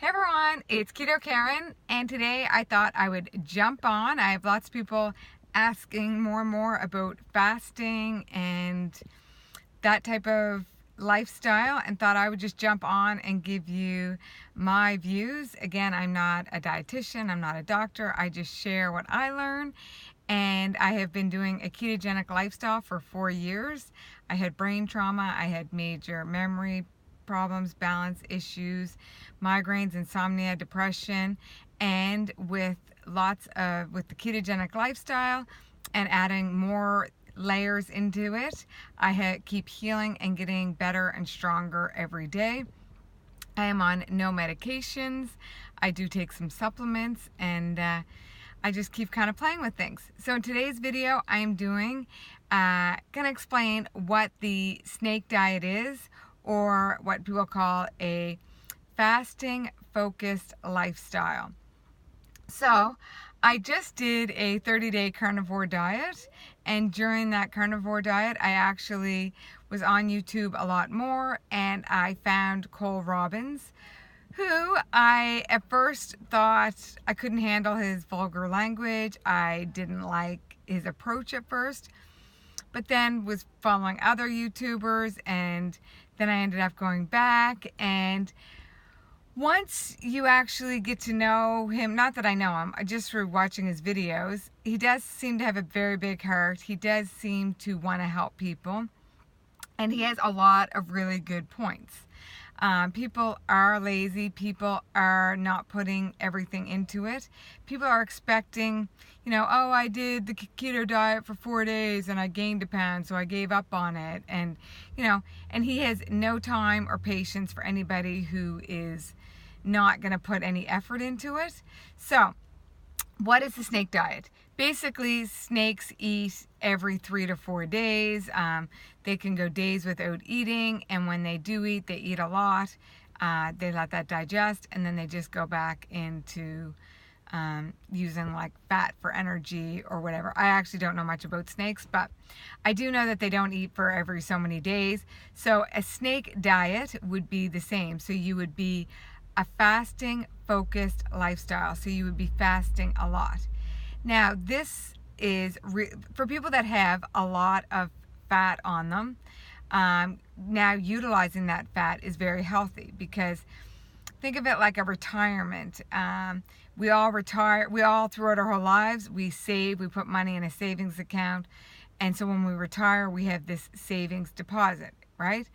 Hey everyone, it's Keto Karen, and today I thought I would jump on. I have lots of people asking more and more about fasting and that type of lifestyle, and thought I would just jump on and give you my views. Again, I'm not a dietitian, I'm not a doctor, I just share what I learn, and I have been doing a ketogenic lifestyle for 4 years. I had brain trauma, I had major memory problems, balance issues, migraines, insomnia, depression, and with the ketogenic lifestyle and adding more layers into it, I keep healing and getting better and stronger every day. I am on no medications. I do take some supplements, and I just keep kind of playing with things. So in today's video, I am gonna explain what the snake diet is, or what people call a fasting focused lifestyle. So I just did a 30-day carnivore diet, and during that carnivore diet I actually was on YouTube a lot more, and I found Cole Robbins, who I at first thought I couldn't handle his vulgar language. I didn't like his approach at first, but then was following other YouTubers, and then I ended up going back. And once you actually get to know him, not that I know him, just through watching his videos, he does seem to have a very big heart. He does seem to want to help people, and he has a lot of really good points. People are lazy. People are not putting everything into it. People are expecting, oh, I did the keto diet for 4 days and I gained a pound, so I gave up on it. And, and he has no time or patience for anybody who is not going to put any effort into it. So, what is the snake diet? Basically, snakes eat every 3 to 4 days. They can go days without eating, and when they do eat, they eat a lot. They let that digest, and then they just go back into using like fat for energy or whatever. I actually don't know much about snakes, but I do know that they don't eat for every so many days. So a snake diet would be the same. So you would be a fasting focused lifestyle. So you would be fasting a lot. Now, this is for people that have a lot of fat on them. Now, utilizing that fat is very healthy, because think of it like a retirement. We all retire. We all, throughout our whole lives, we save. We put money in a savings account, and so when we retire, we have this savings deposit, right?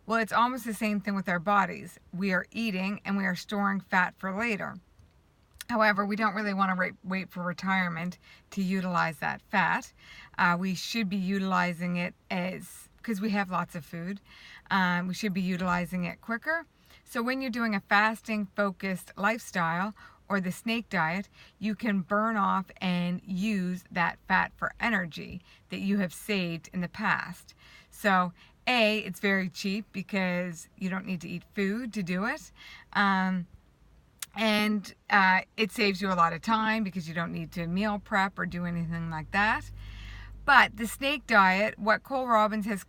Well, it's almost the same thing with our bodies. We are eating and we are storing fat for later. However, we don't really want to wait for retirement to utilize that fat. We should be utilizing it because we have lots of food. We should be utilizing it quicker. So when you're doing a fasting focused lifestyle or the snake diet, you can burn off and use that fat for energy that you have saved in the past. So it's very cheap because you don't need to eat food to do it. And it saves you a lot of time because you don't need to meal prep or do anything like that. But the snake diet, what Cole Robbins has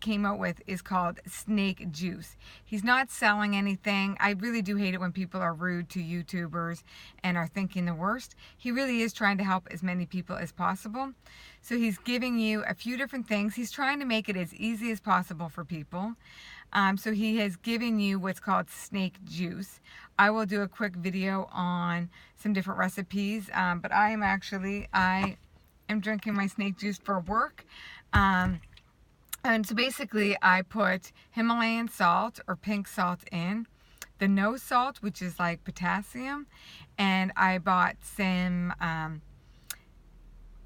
came out with, is called snake juice. He's not selling anything. I really do hate it when people are rude to YouTubers and are thinking the worst. He really is trying to help as many people as possible. So he's giving you a few different things. He's trying to make it as easy as possible for people. So he has given you what's called snake juice. I will do a quick video on some different recipes, but I am drinking my snake juice for work. And so basically I put Himalayan salt or pink salt in, the no salt, which is like potassium, and I bought some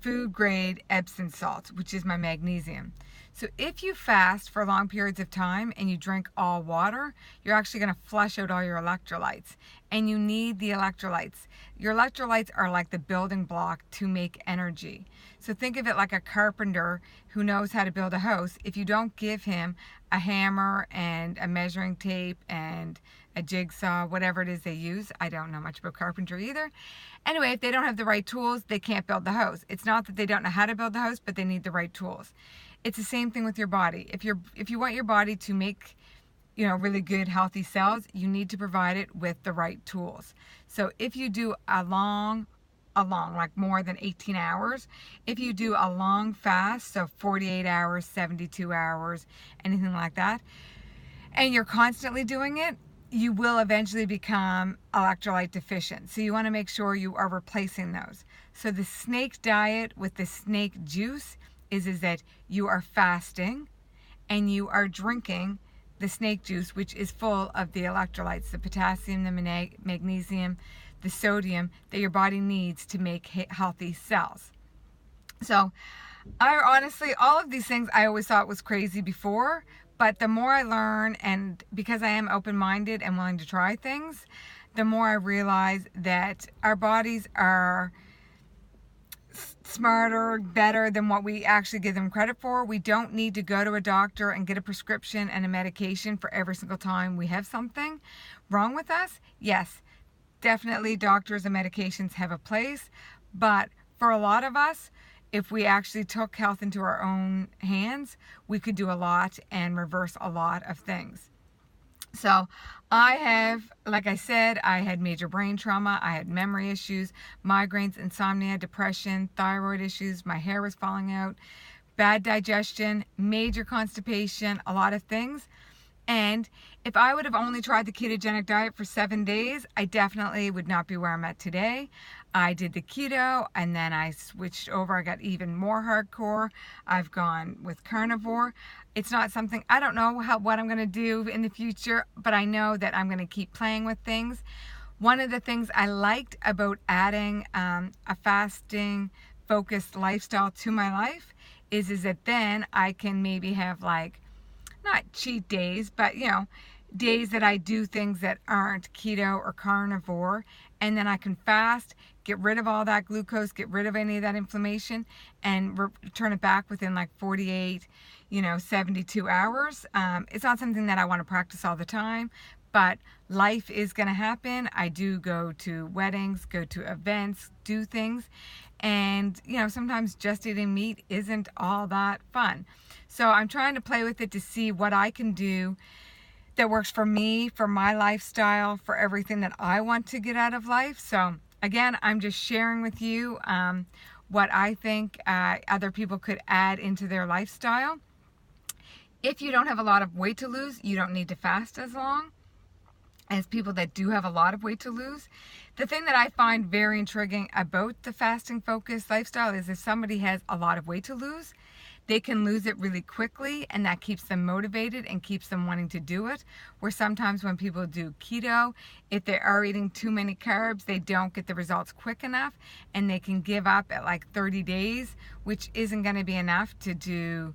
food grade Epsom salt, which is my magnesium. So if you fast for long periods of time and you drink all water, you're actually going to flush out all your electrolytes, and you need the electrolytes. Your electrolytes are like the building block to make energy. So think of it like a carpenter who knows how to build a house. If you don't give him a hammer and a measuring tape and a jigsaw, whatever it is they use, I don't know much about carpentry either. Anyway, if they don't have the right tools, they can't build the house. It's not that they don't know how to build the house, but they need the right tools. It's the same thing with your body. If you want your body to make really good healthy cells, you need to provide it with the right tools. So if you do a long, like more than 18 hours, if you do a long fast, so 48 hours, 72 hours, anything like that, and you're constantly doing it, you will eventually become electrolyte deficient. So you want to make sure you are replacing those. So the snake diet with the snake juice is that you are fasting and you are drinking the snake juice, which is full of the electrolytes, the potassium, the magnesium, the sodium that your body needs to make healthy cells. So I honestly, all of these things I always thought was crazy before, but the more I learn, and because I am open-minded and willing to try things, the more I realize that our bodies are smarter, better than what we actually give them credit for. We don't need to go to a doctor and get a prescription and a medication for every single time we have something wrong with us. Yes, definitely doctors and medications have a place, but for a lot of us, if we actually took health into our own hands, we could do a lot and reverse a lot of things. So I have, like I said, I had major brain trauma, I had memory issues, migraines, insomnia, depression, thyroid issues, my hair was falling out, bad digestion, major constipation, a lot of things. And if I would have only tried the ketogenic diet for 7 days, I definitely would not be where I'm at today. I did the keto and then I switched over. I got even more hardcore. I've gone with carnivore. It's not something, I don't know what I'm going to do in the future, but I know that I'm going to keep playing with things. One of the things I liked about adding a fasting focused lifestyle to my life is that then I can maybe have like, not cheat days, but days that I do things that aren't keto or carnivore, and then I can fast, get rid of all that glucose, get rid of any of that inflammation, and return it back within like 48, 72 hours. It's not something that I want to practice all the time, but life is going to happen. I do go to weddings, go to events, do things, and sometimes just eating meat isn't all that fun. So I'm trying to play with it to see what I can do that works for me, for my lifestyle, for everything that I want to get out of life. So again, I'm just sharing with you what I think other people could add into their lifestyle. If you don't have a lot of weight to lose, you don't need to fast as long as people that do have a lot of weight to lose. The thing that I find very intriguing about the fasting focused lifestyle is if somebody has a lot of weight to lose, they can lose it really quickly, and that keeps them motivated and keeps them wanting to do it. Where sometimes when people do keto, if they are eating too many carbs, they don't get the results quick enough, and they can give up at like 30 days, which isn't going to be enough to do.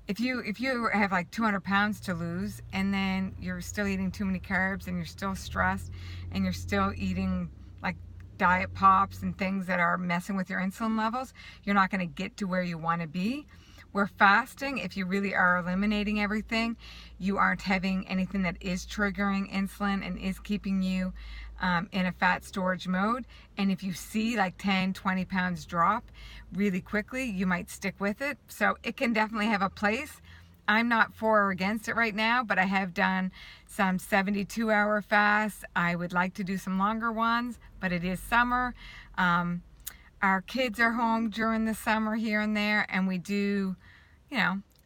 If you have like 200 pounds to lose, and then you're still eating too many carbs, and you're still stressed, and you're still eating like diet pops and things that are messing with your insulin levels, you're not going to get to where you want to be. Where fasting, if you really are eliminating everything, you aren't having anything that is triggering insulin and is keeping you in a fat storage mode. And if you see like 10, 20 pounds drop really quickly, you might stick with it. So it can definitely have a place. I'm not for or against it right now, but I have done some 72-hour fasts. I would like to do some longer ones, but it is summer. Our kids are home during the summer here and there, and we do,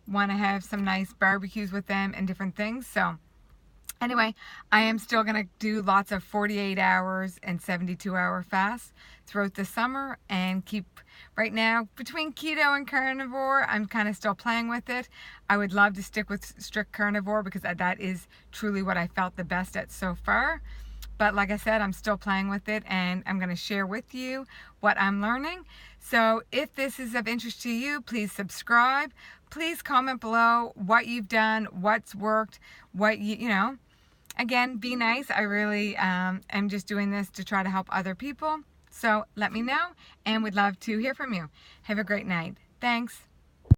want to have some nice barbecues with them and different things. So anyway, I am still going to do lots of 48 hours and 72-hour fasts throughout the summer, and keep right now between keto and carnivore. I'm kind of still playing with it. I would love to stick with strict carnivore because that is truly what I felt the best at so far. But like I said, I'm still playing with it, and I'm going to share with you what I'm learning. So if this is of interest to you, please subscribe. Please comment below what you've done, what's worked, what Again, be nice. I really am just doing this to try to help other people. So let me know, and would love to hear from you. Have a great night. Thanks.